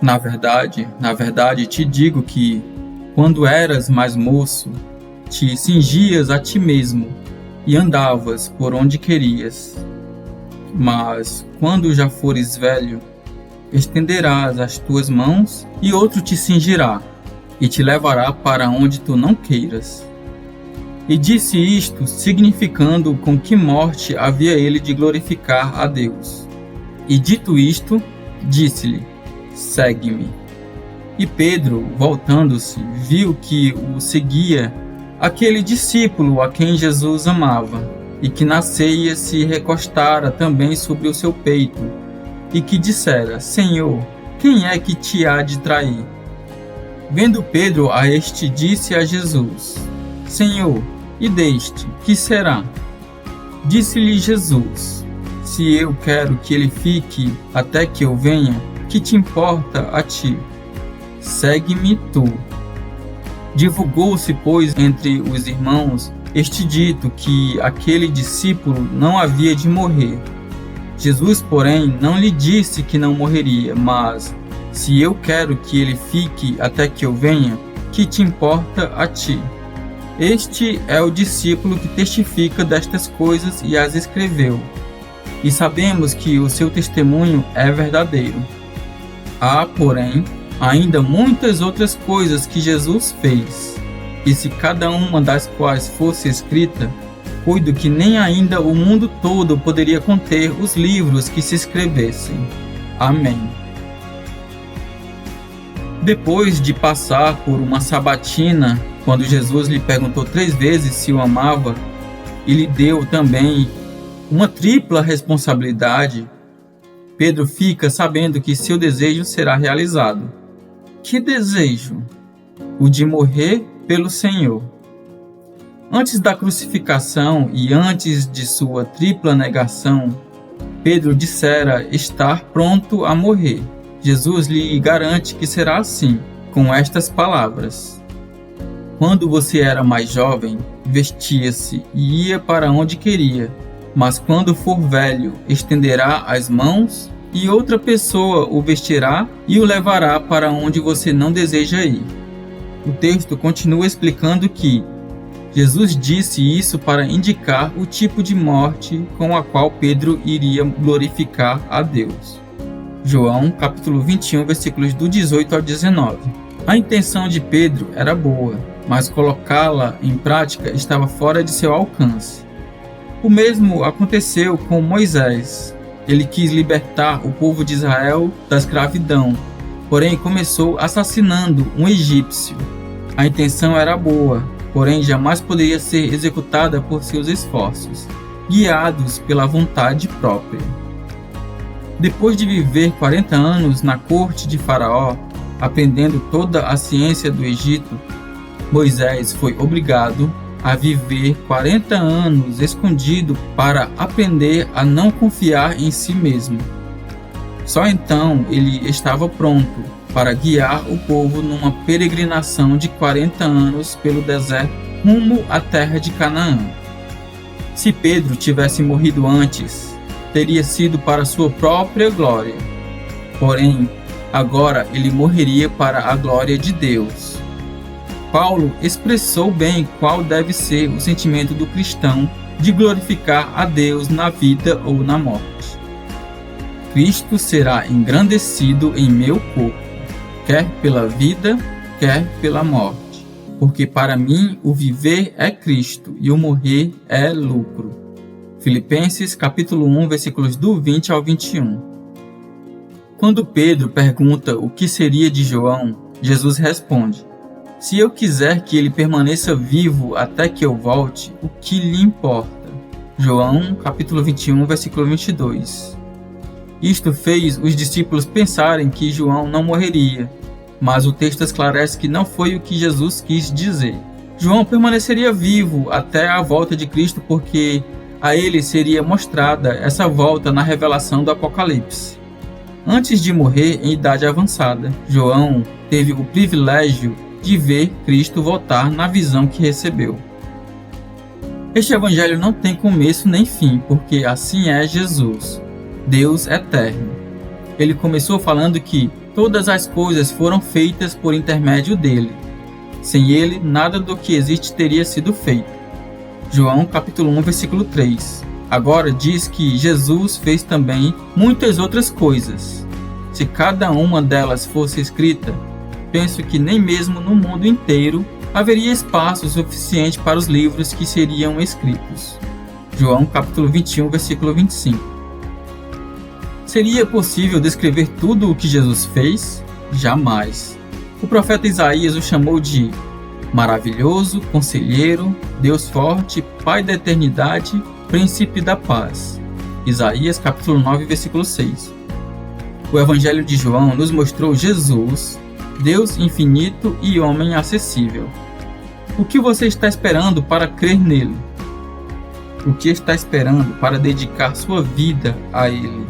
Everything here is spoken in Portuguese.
Na verdade te digo que, quando eras mais moço, te cingias a ti mesmo e andavas por onde querias. Mas, quando já fores velho, estenderás as tuas mãos e outro te cingirá e te levará para onde tu não queiras. E disse isto, significando com que morte havia ele de glorificar a Deus. E dito isto, disse-lhe: segue-me. E Pedro, voltando-se, viu que o seguia aquele discípulo a quem Jesus amava, e que na ceia se recostara também sobre o seu peito, e que dissera: Senhor, quem é que te há de trair? Vendo Pedro a este, disse a Jesus: Senhor, e deste, que será? Disse-lhe Jesus: Se eu quero que ele fique até que eu venha, que te importa a ti? Segue-me tu. Divulgou-se, pois, entre os irmãos este dito, que aquele discípulo não havia de morrer. Jesus, porém, não lhe disse que não morreria, mas: se eu quero que ele fique até que eu venha, que te importa a ti? Este é o discípulo que testifica destas coisas e as escreveu, e sabemos que o seu testemunho é verdadeiro. Há, porém, ainda muitas outras coisas que Jesus fez, e se cada uma das quais fosse escrita, cuido que nem ainda o mundo todo poderia conter os livros que se escrevessem. Amém. Depois de passar por uma sabatina, quando Jesus lhe perguntou 3 vezes se o amava, e lhe deu também uma tripla responsabilidade, Pedro fica sabendo que seu desejo será realizado. Que desejo? O de morrer pelo Senhor. Antes da crucificação e antes de sua tripla negação, Pedro dissera estar pronto a morrer. Jesus lhe garante que será assim, com estas palavras: Quando você era mais jovem, vestia-se e ia para onde queria, mas quando for velho, estenderá as mãos e outra pessoa o vestirá e o levará para onde você não deseja ir. O texto continua explicando que Jesus disse isso para indicar o tipo de morte com a qual Pedro iria glorificar a Deus. João, capítulo 21, versículos do 18 ao 19. A intenção de Pedro era boa, mas colocá-la em prática estava fora de seu alcance. O mesmo aconteceu com Moisés. Ele quis libertar o povo de Israel da escravidão, porém começou assassinando um egípcio. A intenção era boa, porém jamais poderia ser executada por seus esforços, guiados pela vontade própria. Depois de viver 40 anos na corte de Faraó, aprendendo toda a ciência do Egito, Moisés foi obrigado a viver 40 anos escondido para aprender a não confiar em si mesmo. Só então ele estava pronto para guiar o povo numa peregrinação de 40 anos pelo deserto rumo à terra de Canaã. Se Pedro tivesse morrido antes, teria sido para sua própria glória. Porém, agora ele morreria para a glória de Deus. Paulo expressou bem qual deve ser o sentimento do cristão de glorificar a Deus na vida ou na morte. Cristo será engrandecido em meu corpo, quer pela vida, quer pela morte. Porque para mim o viver é Cristo e o morrer é lucro. Filipenses capítulo 1, versículos do 20 ao 21. Quando Pedro pergunta o que seria de João, Jesus responde: Se eu quiser que ele permaneça vivo até que eu volte, o que lhe importa? João, capítulo 21, versículo 22. Isto fez os discípulos pensarem que João não morreria, mas o texto esclarece que não foi o que Jesus quis dizer. João permaneceria vivo até a volta de Cristo porque a ele seria mostrada essa volta na revelação do Apocalipse. Antes de morrer em idade avançada, João teve o privilégio de ver Cristo voltar na visão que recebeu. Este evangelho não tem começo nem fim, porque assim é Jesus, Deus eterno. Ele começou falando que todas as coisas foram feitas por intermédio dele. Sem ele, nada do que existe teria sido feito. João capítulo 1, versículo 3. Agora diz que Jesus fez também muitas outras coisas. Se cada uma delas fosse escrita, penso que nem mesmo no mundo inteiro haveria espaço suficiente para os livros que seriam escritos. João capítulo 21, versículo 25. Seria possível descrever tudo o que Jesus fez? Jamais. O profeta Isaías o chamou de maravilhoso, conselheiro, Deus forte, Pai da eternidade, príncipe da paz. Isaías capítulo 9, versículo 6. O Evangelho de João nos mostrou Jesus, Deus infinito e homem acessível. O que você está esperando para crer nele? O que está esperando para dedicar sua vida a ele?